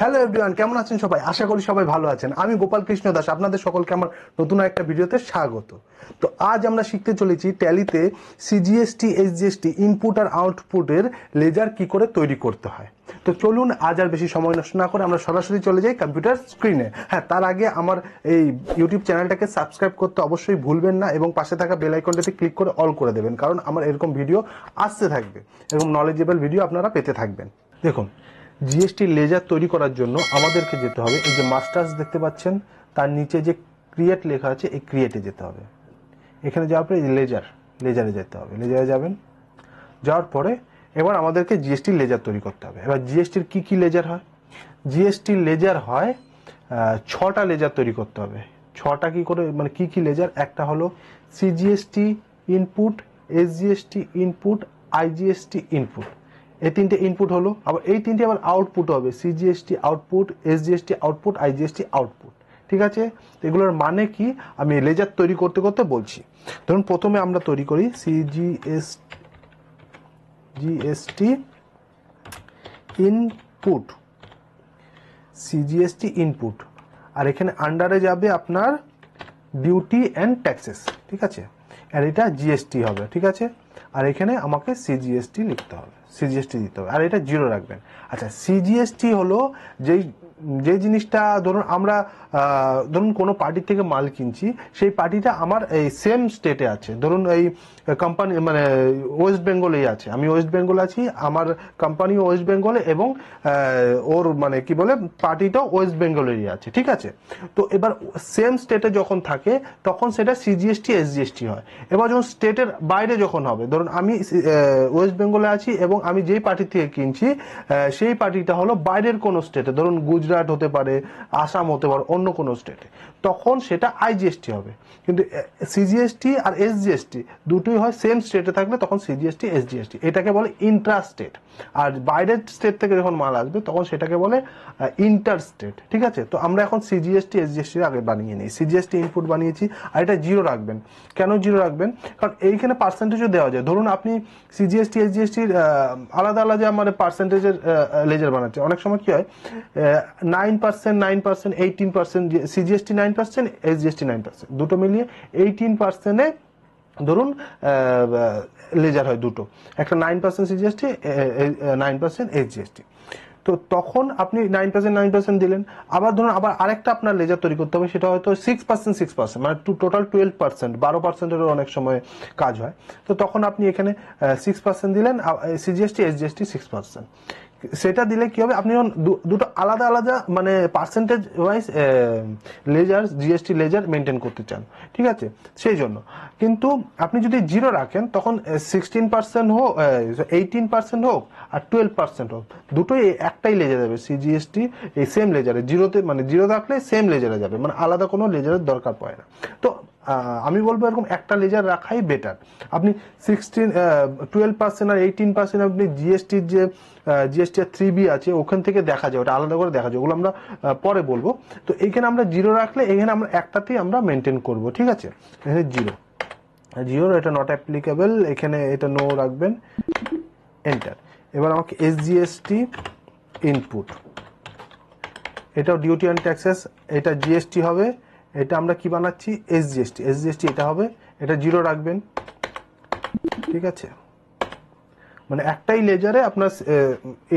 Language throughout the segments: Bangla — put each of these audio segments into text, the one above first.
হ্যালো এভরিওয়ান, কেমন আছেন সবাই? আশা করি সবাই ভালো আছেন। আমি গোপাল কৃষ্ণ দাস, আপনাদের সকলকে আমার নতুন একটা ভিডিওতে স্বাগত। তো আজ আমরা শিখতে চলেছি ট্যালিতে সিজিএসটি এসজিএসটি ইনপুট আর আউটপুটের লেজার কি করে তৈরি করতে হয়। তো চলুন আজ আর বেশি সময় নষ্ট না করে আমরা সরাসরি চলে যাই কম্পিউটার স্ক্রিনে। হ্যাঁ, তার আগে আমার এই ইউটিউব চ্যানেলটাকে সাবস্ক্রাইব করতে অবশ্যই ভুলবেন না এবং পাশে থাকা বেল আইকনটাতে ক্লিক করে অল করে দেবেন, কারণ আমার এরকম ভিডিও আসতে থাকবে, এরকম নলেজেবল ভিডিও আপনারা পেতে থাকবেন। দেখুন, জিএসটি লেজার তৈরি করার জন্য আমাদেরকে যেতে হবে, এই যে মাস্টার্স দেখতে পাচ্ছেন, তার নিচে যে ক্রিয়েট লেখা আছে, এই ক্রিয়েটে যেতে হবে। এখানে যাওয়ার পরে লেজারে যেতে হবে, লেজারে যাবেন। যাওয়ার পরে এবার আমাদেরকে জিএসটি লেজার তৈরি করতে হবে। এবার জিএসটির কি কি লেজার হয়? জিএসটি লেজার হয় 6টা লেজার তৈরি করতে হবে। 6টা কি করে, মানে কি কি লেজার? একটা হলো CGST input, SGST input, IGST input. এই তিনটে ইনপুট হলো, আবার এই তিনটে আবার আউটপুট হবে, CGST output, SGST output, IGST output. ঠিক আছে, এগুলোর মানে কি আমি লেজার তৈরি করতে করতে বলছি। ধরুন প্রথমে আমরা তৈরি করি জিএসটি ইনপুট, সিজিএসটি ইনপুট, আর এখানে আন্ডারে যাবে আপনার ডিউটি অ্যান্ড ট্যাক্সেস। ঠিক আছে, আর এটা জিএসটি হবে। ঠিক আছে, আর এখানে আমাকে সিজিএসটি লিখতে হবে, সিজিএসটি দিতে হবে, আর এটা 0 রাখবেন। আচ্ছা, সিজিএসটি হলো যে জিনিসটা, ধরুন আমরা ধরুন কোনো পার্টি থেকে মাল কিনছি, সেই পার্টিটা আমার এই সেম স্টেটে আছে। ধরুন এই কোম্পানি মানে ওয়েস্ট বেঙ্গলেই আছে, আমি ওয়েস্ট বেঙ্গলে আছি, আমার কোম্পানিও ওয়েস্ট বেঙ্গলে, এবং ওর মানে কি বলে পার্টিটাও ওয়েস্ট বেঙ্গলেরই আছে। ঠিক আছে, তো এবার সেম স্টেটে যখন থাকে তখন সেটা সিজিএসটি এসজিএসটি হয়। এবার যখন স্টেটের বাইরে যখন হবে, ধরুন আমি ওয়েস্ট বেঙ্গলে আছি এবং আমি যেই পার্টি থেকে কিনছি সেই পার্টিটা হলো বাইরের কোনো স্টেটে, ধরুন গুজরাট হতে পারে, আসাম হতে পারে, অন্য কোনো স্টেটে, তখন সেটা আইজিএসটি হবে। কিন্তু সিজিএসটি আর এসজিএসটি দুটোই হয় সেম স্টেটে থাকলে, তখন সিজিএসটি এসজিএসটি। এটাকে বলে ইন্ট্রা স্টেট। আর বাইরের স্টেট থেকে যখন মাল আসবে তখন সেটাকে বলে ইন্টার স্টেট। ঠিক আছে, তো আমরা এখন সিজিএসটি এসজিএসটি আগে বানিয়ে নিই। সিজিএসটি ইনপুট বানিয়েছি, আর এটা 0 রাখবেন। কেন 0 রাখবেন? কারণ এইখানে পার্সেন্টেজও দেওয়া যায়। ধরুন আপনি সিজিএসটি এসজিএসটির আলাদা আলাদা মানে পার্সেন্টেজের লেজার বানাচ্ছে। অনেক সময় কি হয়, 9%, 9%, 18%, সিজিএসটি 9%, এসজিএসটি 9%, দুটো মিলিয়ে 18%-এ ধরুন লেজার হয় দুটো, একটা 9% সিজিএসটি, 9% এসজিএসটি। তো তখন আপনি 9% দিলেন। আবার ধরুন আবার আরেকটা আপনার লেজার তৈরি করতে হবে, সেটা হয়তো 6%, মানে টোটাল 12%, 12%-এরও অনেক সময় কাজ হয়। তো তখন আপনি এখানে 6% দিলেন, সিজিএসটি এসজিএসটি 6%। সেটা দিলে কি হবে, আপনি যখন দুটো আলাদা আলাদা মানে percentage wise ledger, GST ledger maintain করতে চান। ঠিক আছে, সেই জন্য কিন্তু আপনি যদি 0 রাখেন, তখন 16% হোক, 18% হোক, আর 12% হোক, দুটোই একটাই লেজার যাবে। সিজিএসটি এই সেম লেজারে, 0-তে মানে 0 রাখলে সেম লেজারে যাবে, মানে আলাদা কোনো লেজারের দরকার পড়ে না। তো আমি বলবো এরকম একটা লেজার রাখাই বেটার। আপনি 12% আর 18% আপনি জিএসটির যে জিএসটি 3B আছে ওখান থেকে দেখা যায়, ওটা আলাদা করে দেখা যায়, ওগুলো আমরা পরে বলবো। তো এইখানে আমরা 0 রাখলে এখানে আমরা একটাতেই আমরা মেনটেন করব। ঠিক আছে, এখানে 0, এটা নট অ্যাপ্লিকেবল, এখানে এটা নো রাখবেন, এন্টার। এবার আমাকে এসজিএসটি ইনপুট, এটাও ডিউটি অ্যান্ড ট্যাক্সেস, এটা জিএসটি হবে, এটা আমরা কি বানাচ্ছি এসজিএসটি, এটা হবে, এটা 0 রাখবেন। ঠিক আছে, মানে একটাই লেজারে আপনার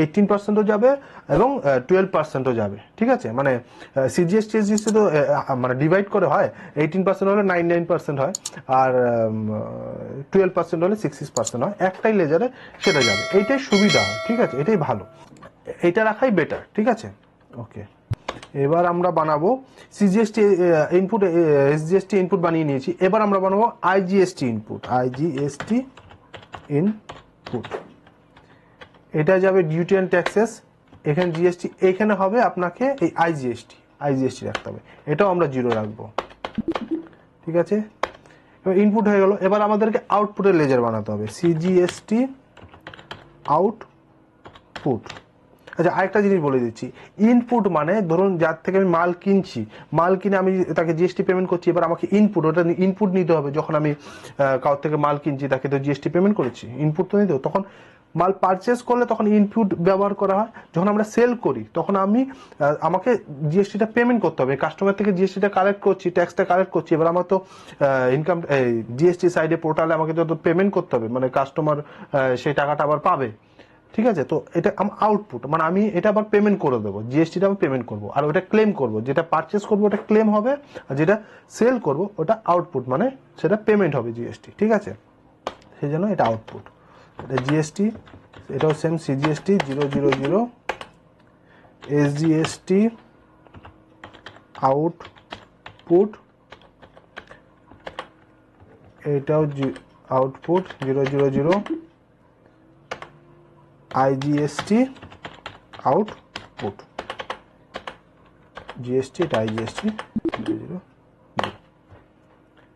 18%ও যাবে এবং 12%ও যাবে। ঠিক আছে, মানে সিজিএসটি এসজিএসটি তো মানে ডিভাইড করে হয়, 18% হলে 99% হয়, আর 12% হলে 66% হয়, একটাই লেজারে সেটা যাবে। এইটাই সুবিধা হয়। ঠিক আছে, এটাই ভালো, এইটা রাখাই বেটার। ঠিক আছে, ওকে। এবার আমরা বানাবো সিজিএসটি ইনপুট, এসজিএসটি ইনপুট বানিয়ে নিয়েছি। এবার আমরা বানাবো আইজিএসটি ইনপুট, এটা যাবে ডিউটি অ্যান্ড ট্যাক্সেস, এখানে জিএসটি, এখানে হবে আপনাকে এই আইজিএসটি রাখতে হবে, এটাও আমরা 0 রাখবো। ঠিক আছে, এবার ইনপুট হয়ে গেল। এবার আমাদেরকে আউটপুটের লেজার বানাতে হবে, সিজিএসটি আউটপুট। আচ্ছা, আরেকটা জিনিস বলে দিচ্ছি, ইনপুট মানে ধরুন যার থেকে আমি মাল কিনছি, মাল কিনে আমি তাকে জিএসটি পেমেন্ট করছি, এবার আমাকে ওটা ইনপুট নিতে হবে। যখন আমি কারোর থেকে মাল কিনছি তাকে তো জিএসটি পেমেন্ট করেছি, ইনপুট তো নিতে হবে। তখন মাল পারচেস করলে তখন ইনপুট ব্যবহার করা হয়, যখন আমরা সেল করি তখন আমাকে জিএসটিটা পেমেন্ট করতে হবে, কাস্টমার থেকে জিএসটিটা কালেক্ট করছি, ট্যাক্সটা কালেক্ট করছি, এবার আমার তো ইনকাম জিএসটি সাইডে পোর্টালে আমাকে তো পেমেন্ট করতে হবে, মানে কাস্টমার সেই টাকাটা আবার পাবে। ঠিক আছে, তো এটা আউটপুট, মানে আমি এটা আবার পেমেন্ট করে দেবো, জিএসটিটা আমি পেমেন্ট করবো, আর ওটা ক্লেম করবো, যেটা পারচেস করবো ওটা ক্লেম হবে, আর যেটা সেল করবো ওটা আউটপুট, মানে সেটা পেমেন্ট হবে জিএসটি। ঠিক আছে, সেই জন্য এটা আউটপুট, এটা জিএসটি, এটাও সেম সিজিএসটি 000, এসজিএসটি আউটপুট, এটাও আউটপুট 000, আইজিএসটি আউটপুট, জিএসটি, এটা আইজিএসটি 000।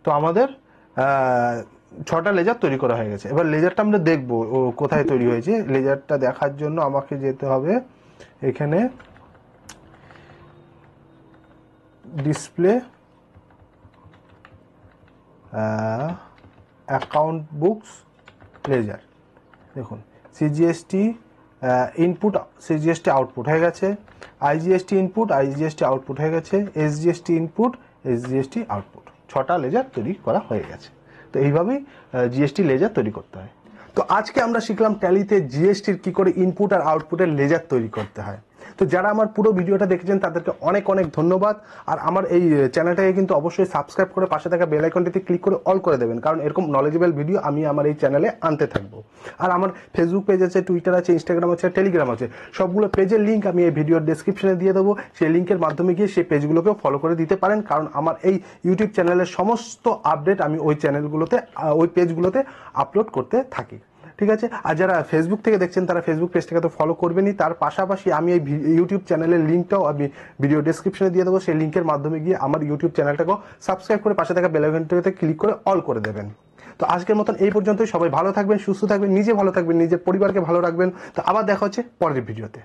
তো আমাদের 6টা লেজার তৈরি করা হয়ে গেছে। এবার লেজারটা আমরা দেখবো ও কোথায় তৈরি হয়েছে। লেজারটা দেখার জন্য আমাকে যেতে হবে এখানে ডিসপ্লে অ্যাকাউন্ট বুকস লেজার। দেখুন সিজিএসটি ইনপুট, সিজিএসটি আউটপুট হয়ে গেছে, আইজিএসটি ইনপুট, আইজিএসটি আউটপুট হয়ে গেছে, এসজিএসটি ইনপুট, এসজিএসটি আউটপুট, 6টা লেজার তৈরি করা হয়ে গেছে। তো এইভাবেই জিএসটি লেজার তৈরি করতে হয়। তো আজকে আমরা শিখলাম ট্যালিতে জিএসটির কি করে ইনপুট আর আউটপুটের লেজার তৈরি করতে হয়। তো যারা আমার পুরো ভিডিওটা দেখেছেন তাদেরকে অনেক অনেক ধন্যবাদ। আর আমার এই চ্যানেলটাকে কিন্তু অবশ্যই সাবস্ক্রাইব করে পাশে থাকা বেল আইকনটিতে ক্লিক করে অল করে দেবেন, কারণ এরকম নলেজেবল ভিডিও আমি আমার এই চ্যানেলে আনতে থাকবো। আর আমার ফেসবুক পেজ আছে, টুইটার আছে, ইনস্টাগ্রাম আছে, টেলিগ্রাম আছে, সবগুলো পেজের লিঙ্ক আমি এই ভিডিওর ডেসক্রিপশনে দিয়ে দেবো। সেই লিঙ্কের মাধ্যমে গিয়ে সেই পেজগুলোকেও ফলো করে দিতে পারেন, কারণ আমার এই ইউটিউব চ্যানেলের সমস্ত আপডেট আমি ওই চ্যানেলগুলোতে, ওই পেজগুলোতে আপলোড করতে থাকি। ঠিক আছে, আর যারা ফেসবুক থেকে দেখছেন তারা ফেসবুক পেজটাকে তো ফলো করবেনই, তার পাশাপাশি আমি এই ইউটিউব চ্যানেলের লিঙ্কটাও আমি ভিডিও ডেসক্রিপশনে দিয়ে দেবো। সেই লিঙ্কের মাধ্যমে গিয়ে আমার ইউটিউব চ্যানেলটাকেও সাবস্ক্রাইব করে পাশে থাকা বেল আইকনটাতে ক্লিক করে অল করে দেবেন। তো আজকের মতন এই পর্যন্তই। সবাই ভালো থাকবেন, সুস্থ থাকবেন, নিজে ভালো থাকবেন, নিজের পরিবারকে ভালো রাখবেন। তো আবার দেখা হচ্ছে পরের ভিডিওতে।